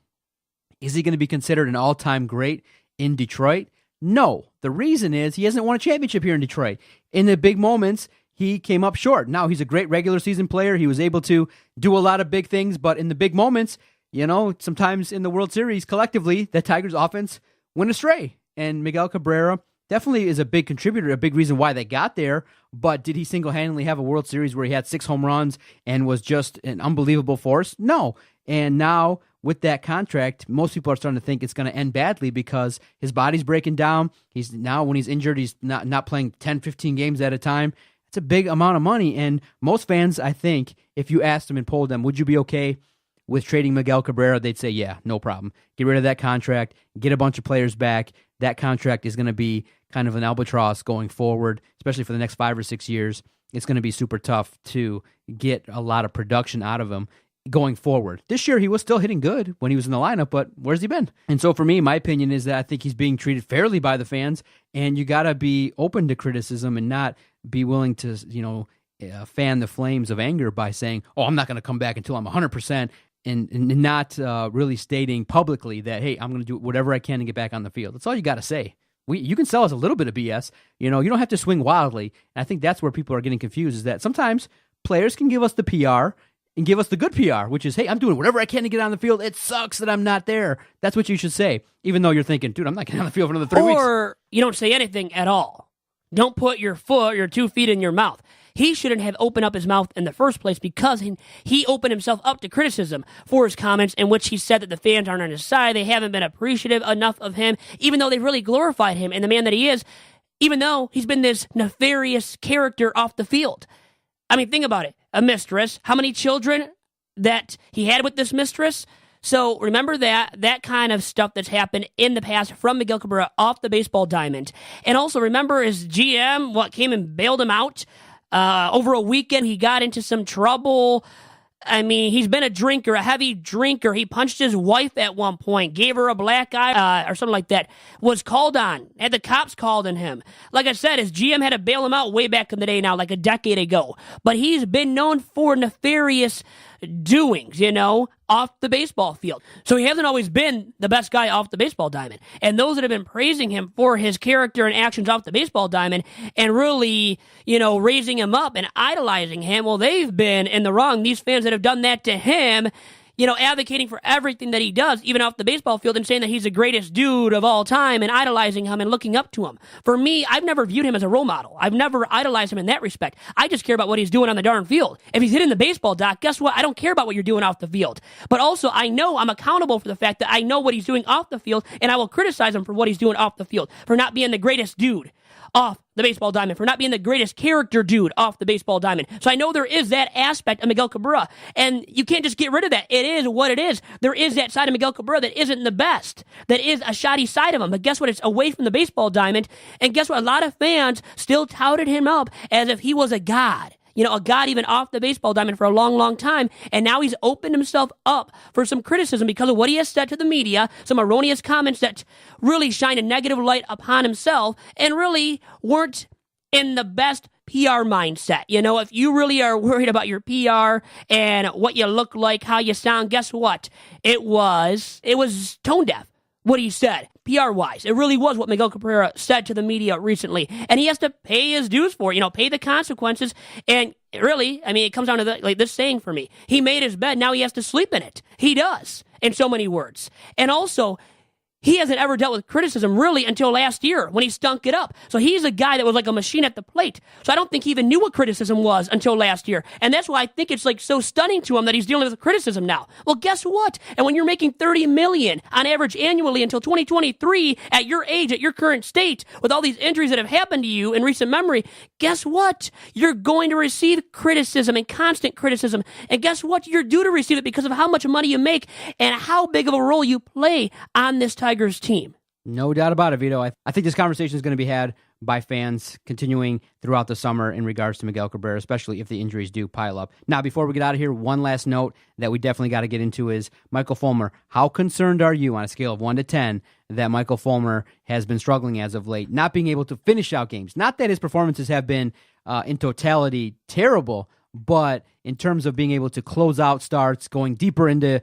[SPEAKER 4] is he going to be considered an all-time great in Detroit? No. The reason is he hasn't won a championship here in Detroit. In the big moments, he came up short. Now, he's a great regular season player. He was able to do a lot of big things, but in the big moments, sometimes in the World Series, collectively, the Tigers offense went astray. And Miguel Cabrera definitely is a big contributor, a big reason why they got there, but did he single-handedly have a World Series where he had 6 home runs and was just an unbelievable force? No. And now, with that contract, most people are starting to think it's going to end badly because his body's breaking down. When he's injured, he's not playing 10, 15 games at a time. It's a big amount of money, and most fans, I think, if you asked them and polled them, would you be okay with trading Miguel Cabrera, they'd say, yeah, no problem. Get rid of that contract, get a bunch of players back. That contract is going to be kind of an albatross going forward, especially for the next 5 or 6 years. It's going to be super tough to get a lot of production out of him going forward. This year, he was still hitting good when he was in the lineup, but where's he been? And so for me, my opinion is that I think he's being treated fairly by the fans, and you got to be open to criticism and not be willing to, fan the flames of anger by saying, oh, I'm not going to come back until I'm 100%. And not really stating publicly that, hey, I'm going to do whatever I can to get back on the field. That's all you got to say. You can sell us a little bit of BS. You don't have to swing wildly. And I think that's where people are getting confused, is that sometimes players can give us the PR and give us the good PR, which is, hey, I'm doing whatever I can to get on the field. It sucks that I'm not there. That's what you should say, even though you're thinking, dude, I'm not getting on the field for another 3 weeks.
[SPEAKER 3] Or you don't say anything at all. Don't put your 2 feet in your mouth. He shouldn't have opened up his mouth in the first place because he opened himself up to criticism for his comments in which he said that the fans aren't on his side. They haven't been appreciative enough of him, even though they've really glorified him and the man that he is, even though he's been this nefarious character off the field. I mean, think about it. A mistress. How many children that he had with this mistress? So remember that kind of stuff that's happened in the past from Miguel Cabrera off the baseball diamond. And also remember his GM, came and bailed him out. Over a weekend, he got into some trouble. I mean, he's been a drinker, a heavy drinker. He punched his wife at one point, gave her a black eye or something like that, was called on, had the cops called on him. Like I said, his GM had to bail him out way back in the day now, like a decade ago. But he's been known for nefarious doings, off the baseball field. So he hasn't always been the best guy off the baseball diamond. And those that have been praising him for his character and actions off the baseball diamond and really, raising him up and idolizing him, well, they've been in the wrong. These fans that have done that to him, advocating for everything that he does, even off the baseball field, and saying that he's the greatest dude of all time and idolizing him and looking up to him. For me, I've never viewed him as a role model. I've never idolized him in that respect. I just care about what he's doing on the darn field. If he's hitting the baseball, Doc, guess what? I don't care about what you're doing off the field. But also, I know I'm accountable for the fact that I know what he's doing off the field, and I will criticize him for what he's doing off the field, for not being the greatest dude off the baseball diamond, for not being the greatest character dude off the baseball diamond. So I know there is that aspect of Miguel Cabrera, and you can't just get rid of that. It is what it is. There is that side of Miguel Cabrera that isn't the best, that is a shoddy side of him. But guess what? It's away from the baseball diamond, and guess what? A lot of fans still touted him up as if he was a god. A god even off the baseball diamond for a long, long time. And now he's opened himself up for some criticism because of what he has said to the media, some erroneous comments that really shine a negative light upon himself and really weren't in the best PR mindset. If you really are worried about your PR and what you look like, how you sound, guess what? It was tone deaf. What he said, PR-wise. It really was what Miguel Cabrera said to the media recently. And he has to pay his dues for it, pay the consequences. And really, it comes down to this saying for me. He made his bed, now he has to sleep in it. He does, in so many words. And also, he hasn't ever dealt with criticism, really, until last year when he stunk it up. So he's a guy that was like a machine at the plate. So I don't think he even knew what criticism was until last year. And that's why I think it's so stunning to him that he's dealing with criticism now. Well, guess what? And when you're making $30 million on average annually until 2023 at your age, at your current state, with all these injuries that have happened to you in recent memory, guess what? You're going to receive criticism and constant criticism. And guess what? You're due to receive it because of how much money you make and how big of a role you play on this Tigers team.
[SPEAKER 4] No doubt about it, Vito. I think this conversation is going to be had by fans continuing throughout the summer in regards to Miguel Cabrera, especially if the injuries do pile up. Now, before we get out of here, one last note that we definitely got to get into is Michael Fulmer. How concerned are you on a scale of 1 to 10 that Michael Fulmer has been struggling as of late, not being able to finish out games? Not that his performances have been in totality terrible, but in terms of being able to close out starts, going deeper into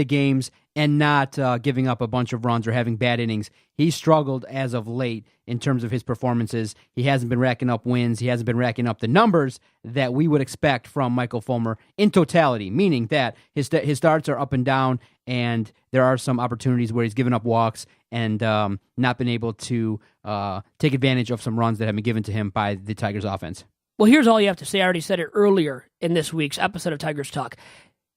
[SPEAKER 4] games, and not giving up a bunch of runs or having bad innings. He's struggled as of late in terms of his performances. He hasn't been racking up wins. He hasn't been racking up the numbers that we would expect from Michael Fulmer in totality, meaning that his starts are up and down, and there are some opportunities where he's given up walks and not been able to take advantage of some runs that have been given to him by the Tigers offense.
[SPEAKER 3] Well, here's all you have to say. I already said it earlier in this week's episode of Tigers Talk.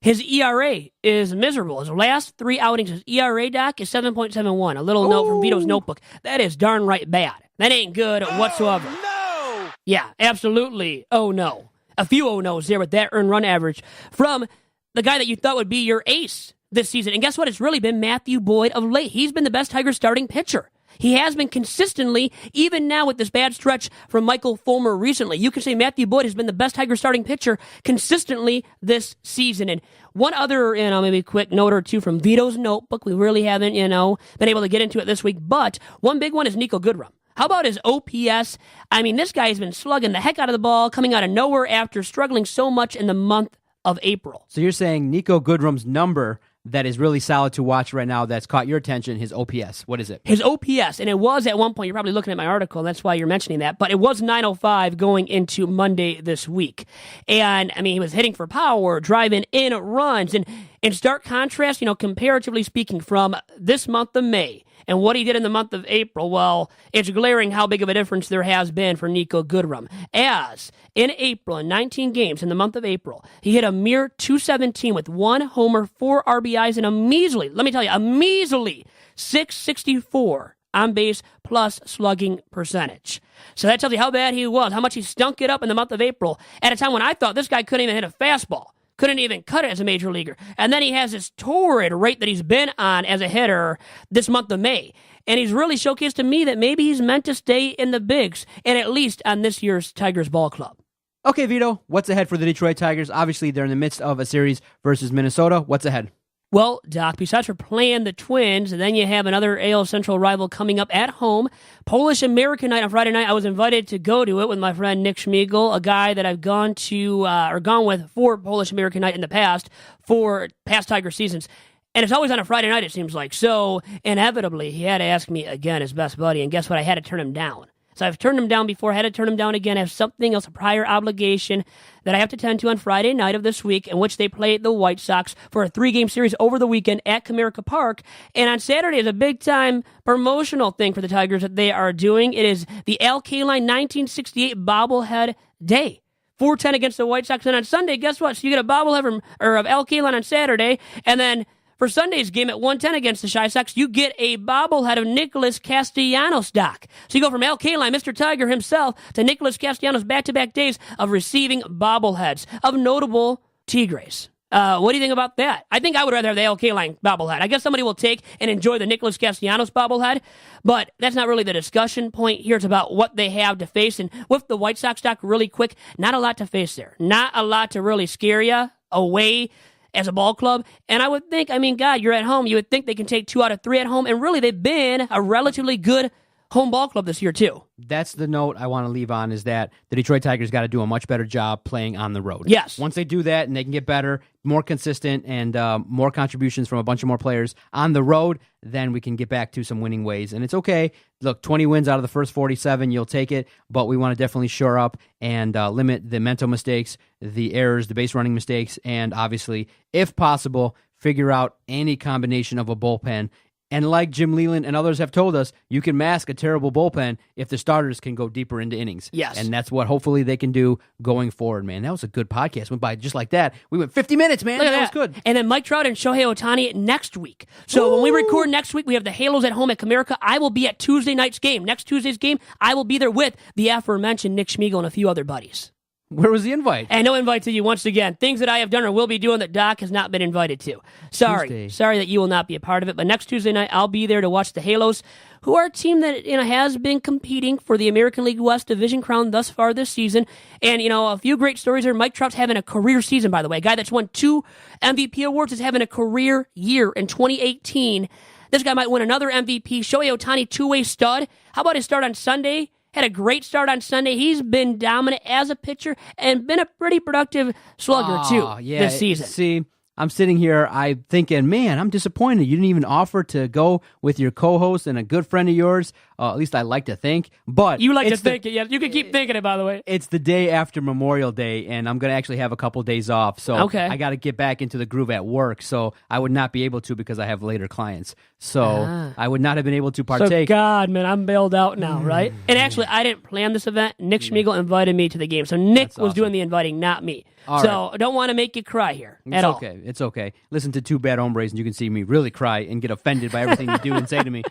[SPEAKER 3] His ERA is miserable. His last 3 outings, his ERA, Doc, is 7.71. A little note from Vito's notebook. That is darn right bad. That ain't good whatsoever.
[SPEAKER 8] No!
[SPEAKER 3] Yeah, absolutely. Oh, no. A few oh-no's there with that earned run average from the guy that you thought would be your ace this season. And guess what? It's really been Matthew Boyd of late. He's been the best Tigers starting pitcher. He has been consistently, even now with this bad stretch from Michael Fulmer recently. You can say Matthew Boyd has been the best Tiger starting pitcher consistently this season. And one other, maybe quick note or two from Vito's notebook. We really haven't, been able to get into it this week. But one big one is Niko Goodrum. How about his OPS? This guy has been slugging the heck out of the ball, coming out of nowhere after struggling so much in the month of April.
[SPEAKER 4] So you're saying Niko Goodrum's number that is really solid to watch right now that's caught your attention, his OPS. What is it?
[SPEAKER 3] His OPS, and it was at one point, you're probably looking at my article, and that's why you're mentioning that, but it was 905 going into Monday this week. And, I mean, he was hitting for power, driving in runs, and in stark contrast, comparatively speaking, from this month of May and what he did in the month of April, well, it's glaring how big of a difference there has been for Niko Goodrum. As in April, in 19 games in the month of April, he hit a mere .217 with 1 homer, 4 RBIs, and a measly, let me tell you, a measly .664 on base plus slugging percentage. So that tells you how bad he was, how much he stunk it up in the month of April at a time when I thought this guy couldn't even hit a fastball. Couldn't even cut it as a major leaguer. And then he has this torrid rate that he's been on as a hitter this month of May. And he's really showcased to me that maybe he's meant to stay in the bigs, and at least on this year's Tigers ball club.
[SPEAKER 4] Okay, Vito, what's ahead for the Detroit Tigers? Obviously, they're in the midst of a series versus Minnesota. What's ahead?
[SPEAKER 3] Well, Doc, besides for playing the Twins, and then you have another AL Central rival coming up at home, Polish-American night on Friday night. I was invited to go to it with my friend Nick Schmiegel, a guy that I've gone with for Polish-American night in the past, for past Tiger seasons. And it's always on a Friday night, it seems like. So, inevitably, he had to ask me again, his best buddy, and guess what? I had to turn him down. So I've turned him down before, had to turn him down again. I have something else, a prior obligation that I have to tend to on Friday night of this week, in which they play the White Sox for a 3-game series over the weekend at Comerica Park. And on Saturday is a big-time promotional thing for the Tigers that they are doing. It is the Al Kaline 1968 bobblehead day. 4-10 against the White Sox. And on Sunday, guess what? So you get a bobblehead of Al Kaline on Saturday, and then for Sunday's game at 1:10 against the Chi Sox, you get a bobblehead of Nicholas Castellanos, Doc. So you go from Al Kaline, Mr. Tiger himself, to Nicholas Castellanos, back-to-back days of receiving bobbleheads of notable Tigres. What do you think about that? I think I would rather have the Al Kaline bobblehead. I guess somebody will take and enjoy the Nicholas Castellanos bobblehead, but that's not really the discussion point here. It's about what they have to face. And with the White Sox, Doc, really quick, not a lot to face there. Not a lot to really scare you away as a ball club. And I would think, God, you're at home. You would think they can take 2 out of 3 at home. And really, they've been a relatively good home ball club this year, too.
[SPEAKER 4] That's the note I want to leave on, is that the Detroit Tigers got to do a much better job playing on the road.
[SPEAKER 3] Yes.
[SPEAKER 4] Once they do that and they can get better, more consistent, and more contributions from a bunch of more players on the road, then we can get back to some winning ways. And it's okay. Look, 20 wins out of the first 47, you'll take it, but we want to definitely shore up and limit the mental mistakes, the errors, the base running mistakes, and obviously, if possible, figure out any combination of a bullpen. And like Jim Leyland and others have told us, you can mask a terrible bullpen if the starters can go deeper into innings.
[SPEAKER 3] Yes.
[SPEAKER 4] And that's what hopefully they can do going forward, man. That was a good podcast. Went by just like that. We went 50 minutes, man. That was good.
[SPEAKER 3] And then Mike Trout and Shohei Ohtani next week. So when we record next week, we have the Halos at home at Comerica. I will be at Tuesday night's game. Next Tuesday's game, I will be there with the aforementioned Nick Schmiegel and a few other buddies.
[SPEAKER 4] Where was the invite?
[SPEAKER 3] And no invite to you once again. Things that I have done or will be doing that Doc has not been invited to. Sorry that you will not be a part of it. But next Tuesday night, I'll be there to watch the Halos, who are a team that has been competing for the American League West division crown thus far this season. And a few great stories here. Mike Trout's having a career season, by the way. A guy that's won 2 MVP awards is having a career year in 2018. This guy might win another MVP. Shohei Ohtani, 2-way stud. How about his start on Sunday? Had a great start on Sunday. He's been dominant as a pitcher and been a pretty productive slugger, this season.
[SPEAKER 4] See, I'm sitting here, I'm thinking, man, I'm disappointed. You didn't even offer to go with your co-host and a good friend of yours. At least I like to think. But
[SPEAKER 3] you like to think it, yeah. You can keep thinking it, by the way.
[SPEAKER 4] It's the day after Memorial Day, and I'm going to actually have a couple days off. So I got to get back into the groove at work. So I would not be able to because I have later clients. So I would not have been able to partake.
[SPEAKER 3] So God, man, I'm bailed out now, right? And actually, I didn't plan this event. Nick Schmiegel invited me to the game. So Nick was doing the inviting, not me. I don't want to make you cry here at all.
[SPEAKER 4] It's okay. Listen to Two Bad Hombres, and you can see me really cry and get offended by everything you do and say to me.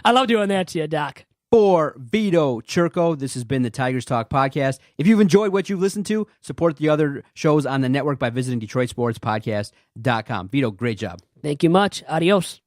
[SPEAKER 3] I love doing that to you, Doc.
[SPEAKER 4] For Vito, Chirco, this has been the Tigers Talk Podcast. If you've enjoyed what you've listened to, support the other shows on the network by visiting DetroitSportsPodcast.com. Vito, great job.
[SPEAKER 3] Thank you much. Adios.